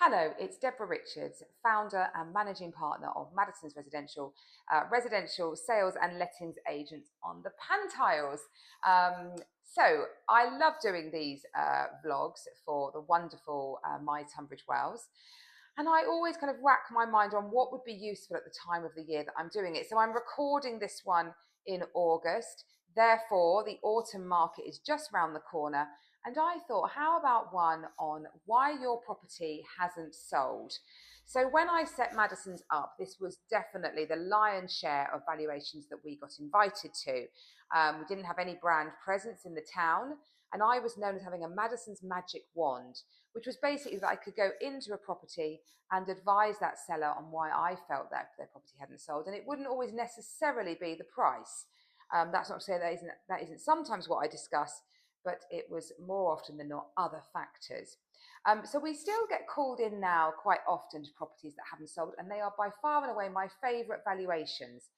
Hello, it's Deborah Richards, founder and managing partner of Madison's residential sales and lettings agents on the Pantiles. So I love doing these vlogs for the wonderful My Tunbridge Wells. And I always kind of rack my mind on what would be useful at the time of the year that I'm doing it. So I'm recording this one in August. Therefore, the autumn market is just round the corner. And I thought, how about one on why your property hasn't sold? So when I set Madison's up, this was definitely the lion's share of valuations that we got invited to. We didn't have any brand presence in the town, and I was known as having a Madison's magic wand, which was basically that I could go into a property and advise that seller on why I felt that their property hadn't sold, and it wouldn't always necessarily be the price. That's not to say that isn't sometimes what I discuss, but it was more often than not other factors. So we still get called in now quite often to properties that haven't sold, and they are by far and away my favourite valuations.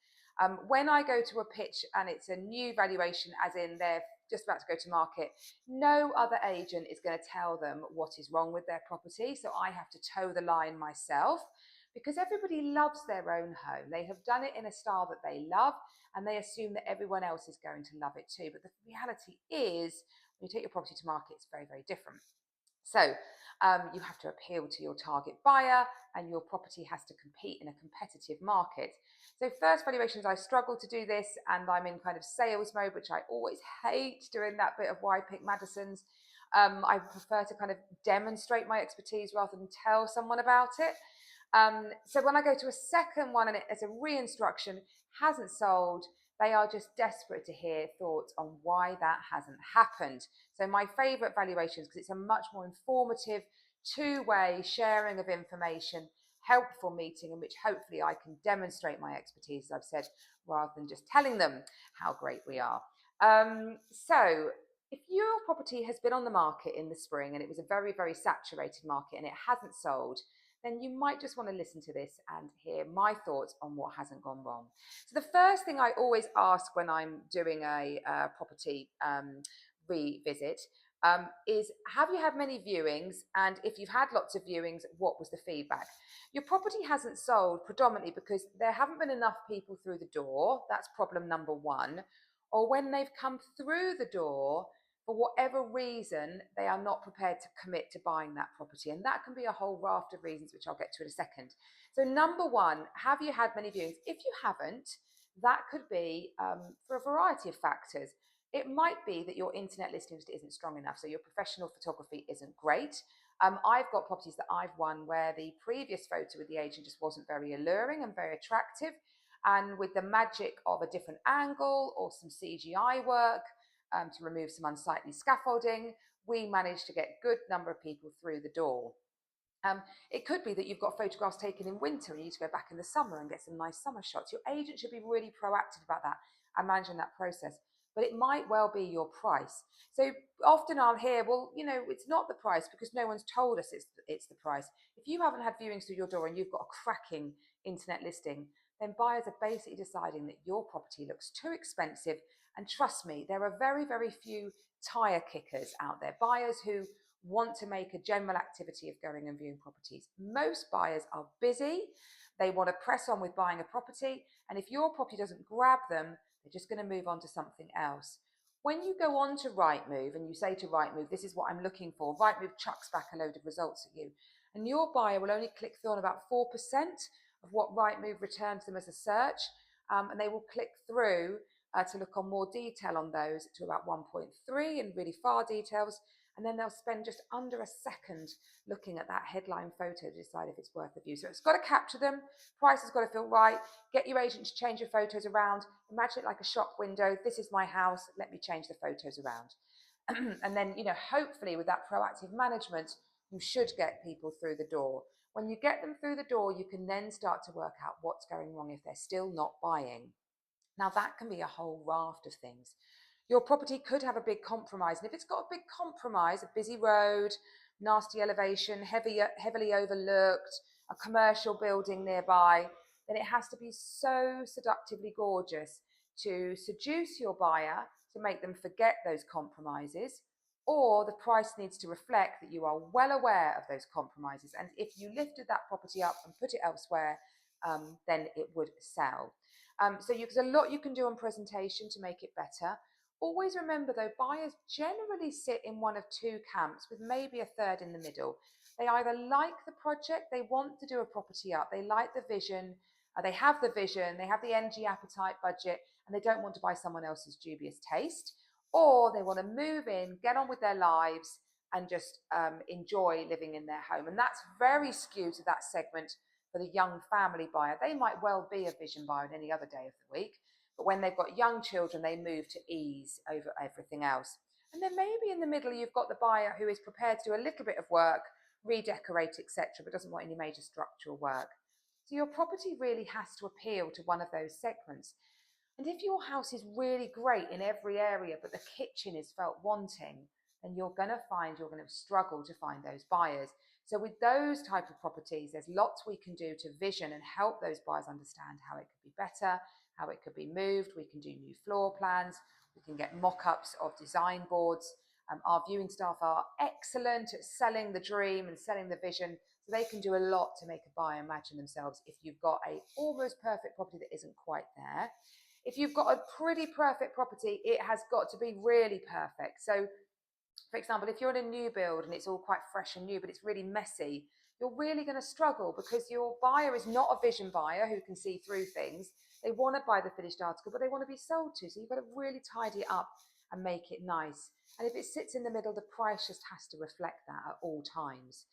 When I go to a pitch and it's a new valuation, as in they're just about to go to market, no other agent is going to tell them what is wrong with their property. So I have to toe the line myself, because everybody loves their own home. They have done it in a style that they love, and they assume that everyone else is going to love it too. But the reality is, when you take your property to market, it's very, very different. So you have to appeal to your target buyer, and your property has to compete in a competitive market. So first valuations, I struggle to do this, and I'm in kind of sales mode, which I always hate doing that bit of why pick Madison's. I prefer to kind of demonstrate my expertise rather than tell someone about it. So when I go to a second one and it's a re-instruction, hasn't sold, they are just desperate to hear thoughts on why that hasn't happened. So my favourite valuations, because it's a much more informative, two-way sharing of information, helpful meeting in which hopefully I can demonstrate my expertise, as I've said, rather than just telling them how great we are. So if your property has been on the market in the spring and it was a very, very saturated market and it hasn't sold, then you might just want to listen to this and hear my thoughts on what hasn't gone wrong. So the first thing I always ask when I'm doing a property revisit is, have you had many viewings? And if you've had lots of viewings, what was the feedback? Your property hasn't sold predominantly because there haven't been enough people through the door. That's problem number one. Or when they've come through the door, for whatever reason, they are not prepared to commit to buying that property. And that can be a whole raft of reasons, which I'll get to in a second. So number one, have you had many viewings? If you haven't, that could be for a variety of factors. It might be that your internet listing isn't strong enough, so your professional photography isn't great. I've got properties that I've won where the previous photo with the agent just wasn't very alluring and very attractive. And with the magic of a different angle or some CGI work, to remove some unsightly scaffolding, we managed to get a good number of people through the door. It could be that you've got photographs taken in winter and you need to go back in the summer and get some nice summer shots. Your agent should be really proactive about that and managing that process. But it might well be your price. So often I'll hear, well, it's not the price because no one's told us it's the price. If you haven't had viewings through your door and you've got a cracking internet listing, then buyers are basically deciding that your property looks too expensive. And trust me, there are very, very few tire kickers out there, buyers who want to make a general activity of going and viewing properties. Most buyers are busy. They want to press on with buying a property. And if your property doesn't grab them, they're just going to move on to something else. When you go on to Rightmove and you say to Rightmove, this is what I'm looking for, Rightmove chucks back a load of results at you. And your buyer will only click through on about 4% of what Rightmove returns them as a search. And they will click through to look on more detail on those to about 1.3 and really far details. And then they'll spend just under a second looking at that headline photo to decide if it's worth a view. So it's got to capture them. Price has got to feel right. Get your agent to change your photos around. Imagine it like a shop window. This is my house. Let me change the photos around. And then, hopefully with that proactive management, you should get people through the door. When you get them through the door, you can then start to work out what's going wrong if they're still not buying. Now, that can be a whole raft of things. Your property could have a big compromise. And if it's got a big compromise, a busy road, nasty elevation, heavily overlooked, a commercial building nearby, then it has to be so seductively gorgeous to seduce your buyer, to make them forget those compromises, or the price needs to reflect that you are well aware of those compromises. And if you lifted that property up and put it elsewhere, then it would sell. There's a lot you can do on presentation to make it better. Always remember though, buyers generally sit in one of two camps with maybe a third in the middle. They either like the project, they want to do a property up, they like the vision, they have the vision, they have the energy, appetite, budget, and they don't want to buy someone else's dubious taste, or they want to move in, get on with their lives, and just enjoy living in their home. And that's very skewed to that segment for the young family buyer. They might well be a vision buyer on any other day of the week, but when they've got young children, they move to ease over everything else. And then maybe in the middle, you've got the buyer who is prepared to do a little bit of work, redecorate, etc., but doesn't want any major structural work. So your property really has to appeal to one of those segments. And if your house is really great in every area, but the kitchen is felt wanting, then you're going to struggle to find those buyers. So with those type of properties, there's lots we can do to vision and help those buyers understand how it could be better, how it could be moved. We can do new floor plans. We can get mock-ups of design boards. Our viewing staff are excellent at selling the dream and selling the vision. So they can do a lot to make a buyer imagine themselves if you've got a almost perfect property that isn't quite there. If you've got a pretty perfect property, it has got to be really perfect. So, for example, if you're in a new build and it's all quite fresh and new, but it's really messy, you're really going to struggle because your buyer is not a vision buyer who can see through things. They want to buy the finished article, but they want to be sold to. So you've got to really tidy it up and make it nice. And if it sits in the middle, the price just has to reflect that at all times.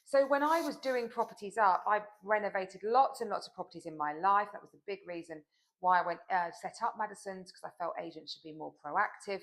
So when I was doing properties up, I renovated lots and lots of properties in my life. That was the big reason why I went set up Madison's, because I felt agents should be more proactive.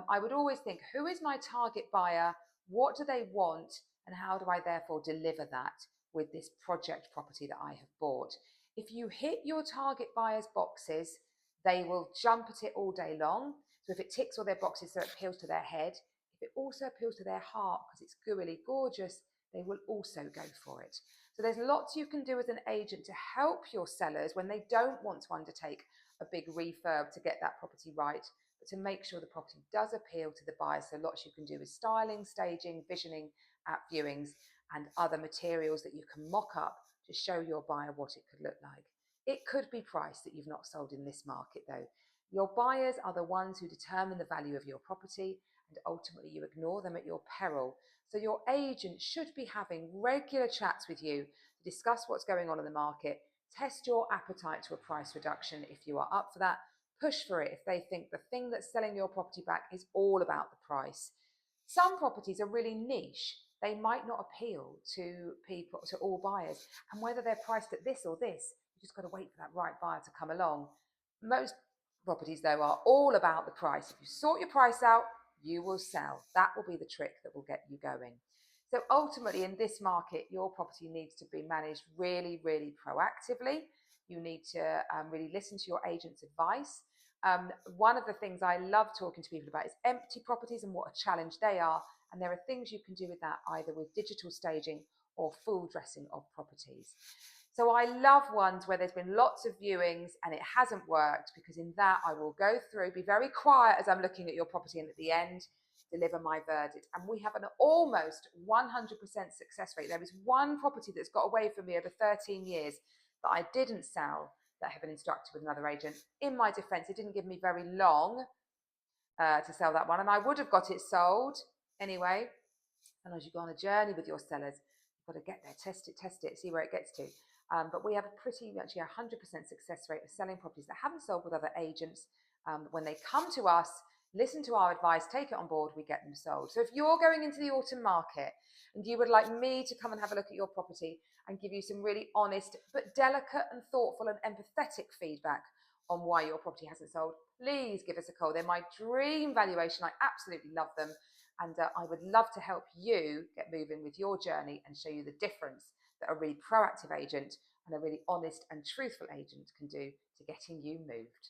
I would always think, who is my target buyer? What do they want? And how do I therefore deliver that with this project property that I have bought? If you hit your target buyer's boxes, they will jump at it all day long. So if it ticks all their boxes so it appeals to their head, if it also appeals to their heart because it's gooey gorgeous, they will also go for it. So there's lots you can do as an agent to help your sellers when they don't want to undertake a big refurb to get that property right, but to make sure the property does appeal to the buyer. So lots you can do with styling, staging, visioning at viewings, and other materials that you can mock up to show your buyer what it could look like. It could be price that you've not sold in this market though. Your buyers are the ones who determine the value of your property, and ultimately you ignore them at your peril. So your agent should be having regular chats with you to discuss what's going on in the market, test your appetite to a price reduction if you are up for that, push for it if they think the thing that's selling your property back is all about the price. Some properties are really niche. They might not appeal to people, to all buyers. And whether they're priced at this or this, you just got to wait for that right buyer to come along. Most properties, though, are all about the price. If you sort your price out, you will sell. That will be the trick that will get you going. So ultimately, in this market, your property needs to be managed really, really proactively. You need to really listen to your agent's advice. One of the things I love talking to people about is empty properties and what a challenge they are. And there are things you can do with that, either with digital staging or full dressing of properties. So I love ones where there's been lots of viewings and it hasn't worked, because in that I will go through, be very quiet as I'm looking at your property, and at the end, deliver my verdict. And we have an almost 100% success rate. There is one property that's got away from me over 13 years that I didn't sell, that have been instructed with another agent. In my defense, it didn't give me very long to sell that one, and I would have got it sold anyway. And as you go on a journey with your sellers, you've got to get there, test it, see where it gets to. But we have a pretty much 100% success rate of selling properties that haven't sold with other agents. When they come to us, listen to our advice, take it on board, we get them sold. So if you're going into the autumn market and you would like me to come and have a look at your property and give you some really honest but delicate and thoughtful and empathetic feedback on why your property hasn't sold, please give us a call. They're my dream valuation. I absolutely love them. And I would love to help you get moving with your journey and show you the difference that a really proactive agent and a really honest and truthful agent can do to getting you moved.